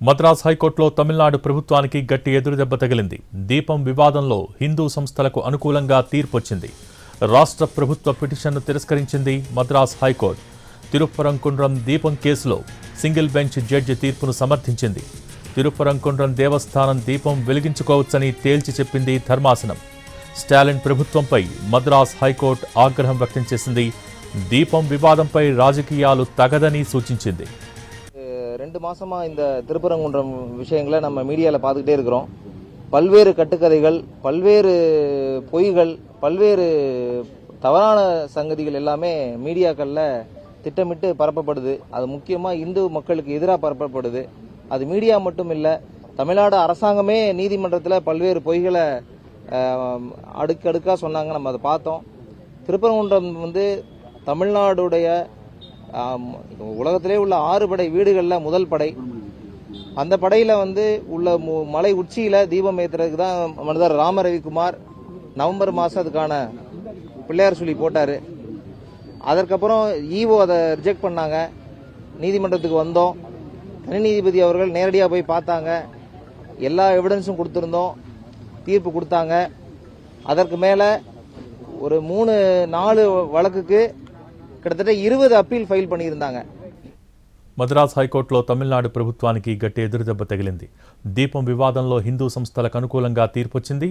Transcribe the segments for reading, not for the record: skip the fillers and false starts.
మద్రాస్ హైకోర్టులో తమిళనాడు ప్రభుత్వానికి గట్టి ఎదురుదెబ్బ తగిలింది. దీపం వివాదంలో హిందూ సంస్థలకు అనుకూలంగా తీర్పొచ్చింది. రాష్ట్ర ప్రభుత్వ పిటిషన్ను తిరస్కరించింది మద్రాస్ హైకోర్టు. తిరుప్పరంకుండ్రం దీపం కేసులో సింగిల్ బెంచ్ జడ్జి తీర్పును సమర్థించింది. తిరుప్పరంకుండ్రం దేవస్థానం దీపం వెలిగించుకోవచ్చని తేల్చి చెప్పింది ధర్మాసనం. స్టాలిన్ ప్రభుత్వంపై మద్రాస్ హైకోర్టు ఆగ్రహం వ్యక్తం చేసింది. దీపం వివాదంపై రాజకీయాలు తగదని సూచించింది. 2 மாசமா இந்த திருப்பரங்குன்றம் விஷயங்களை நம்ம மீடியாவில் பார்த்துக்கிட்டே இருக்கிறோம். பல்வேறு கட்டுக்கதைகள், பல்வேறு பொய்கள், பல்வேறு தவறான சங்கதிகள் எல்லாமே மீடியாக்களில் திட்டமிட்டு பரப்பப்படுது. அது முக்கியமாக இந்து மக்களுக்கு எதிராக பரப்பப்படுது. அது மீடியா மட்டும் இல்லை, தமிழ்நாடு அரசாங்கமே நீதிமன்றத்தில் பல்வேறு பொய்களை அடுக்கடுக்காக சொன்னாங்க. நம்ம அதை பார்த்தோம். திருப்பரங்குன்றம் தமிழ்நாடுடைய உலகத்திலே உள்ள 6 படை வீடுகளில் முதல் படை. அந்த படையில் உள்ள மலை உச்சியில் தீபம் ஏற்றுறதுக்கு தான் மனிதர் ராம ரவிக்குமார் நவம்பர் மாதம் அதுக்கான பிள்ளையார் சொல்லி போட்டார். அதற்கப்புறம் ஈவோ அதை ரிஜெக்ட் பண்ணாங்க. நீதிமன்றத்துக்கு வந்தோம். தனி நீதிபதி அவர்கள் நேரடியாக போய் பார்த்தாங்க. எல்லா எவிடன்ஸும் கொடுத்துருந்தோம். தீர்ப்பு கொடுத்தாங்க. அதற்கு மேலே ஒரு 3-4 வழக்குக்கு கிட்டத்தட்ட 20 అప్పీల్ ఫైల్ பண்ணியிருந்தாங்க. మద్రాస్ హైకోర్టులో తమిళనాడు ప్రభుత్వానికి గట్టి ఎదురుదెబ్బ తగిలింది. దీపం వివాదంలో హిందూ సంస్థలకు అనుకూలంగా తీర్పొచ్చింది.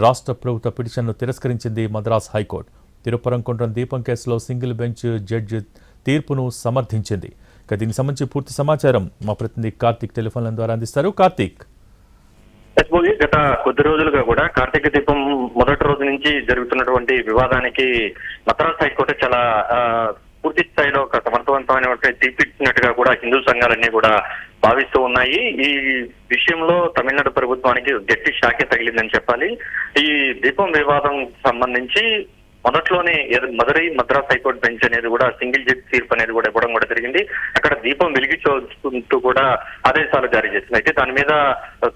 రాష్ట్ర ప్రభుత్వ పిటిషన్ను తిరస్కరించింది మద్రాస్ హైకోర్టు. తిరుప్పరంకుండ్రం దీపం కేసులో సింగిల్ బెంచ్ జడ్జి తీర్పును సమర్థించింది. దీనికి సంబంధించి పూర్తి సమాచారం మా ప్రతినిధి కార్తీక్ టెలిఫోన్ లైన్ ద్వారా అందిస్తారు. కార్తీక్, గత కొద్ది రోజులుగా కూడా కార్తీక దీపం మొదటి రోజు నుంచి జరుగుతున్నటువంటి వివాదానికి మద్రాస్ హైకోర్టు చాలా పూర్తి స్థాయిలో ఒక సమర్థవంతమైనటువంటి తీర్పిచ్చినట్టుగా కూడా హిందూ సంఘాలన్నీ కూడా భావిస్తూ ఉన్నాయి. ఈ విషయంలో తమిళనాడు ప్రభుత్వానికి గట్టి షాకే తగిలిందని చెప్పాలి. ఈ దీపం వివాదం సంబంధించి మొదట్లోనే మదురై మద్రాస్ హైకోర్టు బెంచ్ అనేది కూడా సింగిల్ జడ్జి తీర్పు అనేది కూడా ఇవ్వడం కూడా జరిగింది. అక్కడ దీపం వెలిగించుకుంటూ కూడా ఆదేశాలు జారీ చేసింది. అయితే దాని మీద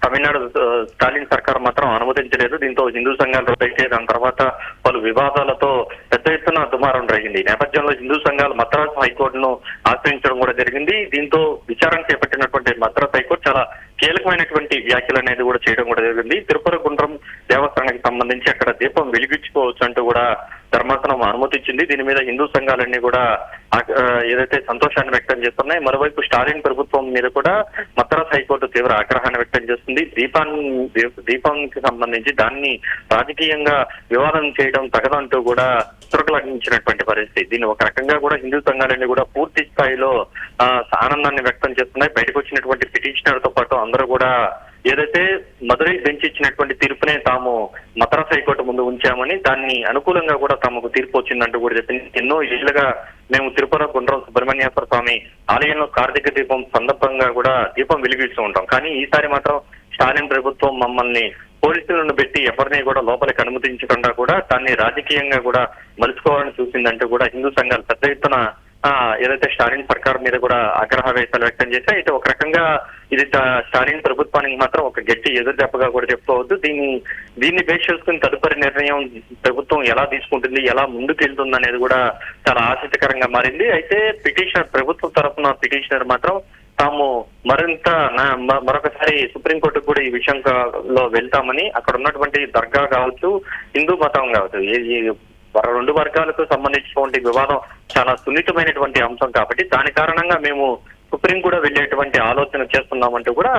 తమిళనాడు స్టాలిన్ సర్కార్ మాత్రం అనుమతించలేదు. దీంతో హిందూ సంఘాలు అయితే దాని తర్వాత పలు వివాదాలతో పెద్ద ఎత్తున దుమారం జరిగింది. ఈ నేపథ్యంలో హిందూ సంఘాలు మద్రాస్ హైకోర్టును ఆశ్రయించడం కూడా జరిగింది. దీంతో విచారణ చేపట్టినటువంటి మద్రాస్ హైకోర్టు చాలా కీలకమైనటువంటి వ్యాఖ్యలు అనేది కూడా చేయడం కూడా జరిగింది. తిరుపరగుండ్రం దేవస్థానానికి సంబంధించి అక్కడ దీపం వెలిగించుకోవచ్చు అంటూ కూడా ధర్మాసనం అనుమతించింది. దీని మీద హిందూ సంఘాలన్నీ కూడా ఏదైతే సంతోషాన్ని వ్యక్తం చేస్తున్నాయి. మరోవైపు స్టాలిన్ ప్రభుత్వం మీద కూడా మద్రాస్ హైకోర్టు తీవ్ర ఆగ్రహాన్ని వ్యక్తం చేస్తుంది. దీపానికి సంబంధించి దాన్ని రాజకీయంగా వివాదం చేయడం తగదంటూ కూడా తురకలాగించినటువంటి పరిస్థితి. దీన్ని ఒక రకంగా కూడా హిందూ సంఘాలన్నీ కూడా పూర్తి స్థాయిలో ఆనందాన్ని వ్యక్తం చేస్తున్నాయి. బయటకు వచ్చినటువంటి పిటిషనర్ తో పాటు అందరూ కూడా ఏదైతే మదురై బెంచ్ ఇచ్చినటువంటి తీర్పునే తాము మద్రాస్ హైకోర్టు ముందు ఉంచామని, దాన్ని అనుకూలంగా కూడా తమకు తీర్పు వచ్చిందంటూ కూడా చెప్పింది. ఎన్నో ఏళ్లుగా మేము తిరుపరగుండ్రం సుబ్రహ్మణ్యేశ్వర స్వామి ఆలయంలో కార్తీక దీపం సందర్భంగా కూడా దీపం వెలిగిస్తూ ఉంటాం. కానీ ఈసారి మాత్రం స్టాలిన్ ప్రభుత్వం మమ్మల్ని పోలీసులను పెట్టి ఎవరిని కూడా లోపలికి అనుమతించకుండా కూడా దాన్ని రాజకీయంగా కూడా మలుచుకోవాలని చూసిందంటూ కూడా హిందూ సంఘాలు పెద్ద ఎత్తున ఏదైతే స్టాలిన్ సర్కార్ మీద కూడా ఆగ్రహవేశాలు వ్యక్తం చేశాయి. అయితే ఒక రకంగా ఇది స్టాలిన్ ప్రభుత్వానికి మాత్రం ఒక గట్టి ఎదురుదెబ్బగా కూడా చెప్పుకోవద్దు. దీన్ని బేస్ చేసుకుని తదుపరి నిర్ణయం ప్రభుత్వం ఎలా తీసుకుంటుంది, ఎలా ముందుకు వెళ్తుంది అనేది కూడా చాలా ఆసక్తికరంగా మారింది. అయితే ప్రభుత్వం తరఫున పిటిషనర్ మాత్రం తాము మరొకసారి సుప్రీంకోర్టుకు కూడా ఈ విషయంలో వెళ్తామని, అక్కడ ఉన్నటువంటి దర్గా కావచ్చు, హిందూ మతం కావచ్చు, రెండు వర్గాలకు సంబంధించినటువంటి వివాదం చాలా సున్నితమైనటువంటి అంశం కాబట్టి దాని కారణంగా మేము సుప్రీం కూడా వెళ్ళేటువంటి ఆలోచన చేస్తున్నామంటూ కూడా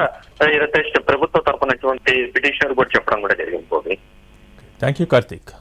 ఏదైతే ప్రభుత్వ తరపునటువంటి పిటిషనర్ కూడా చెప్పడం కూడా జరిగింది. Thank you Karthik.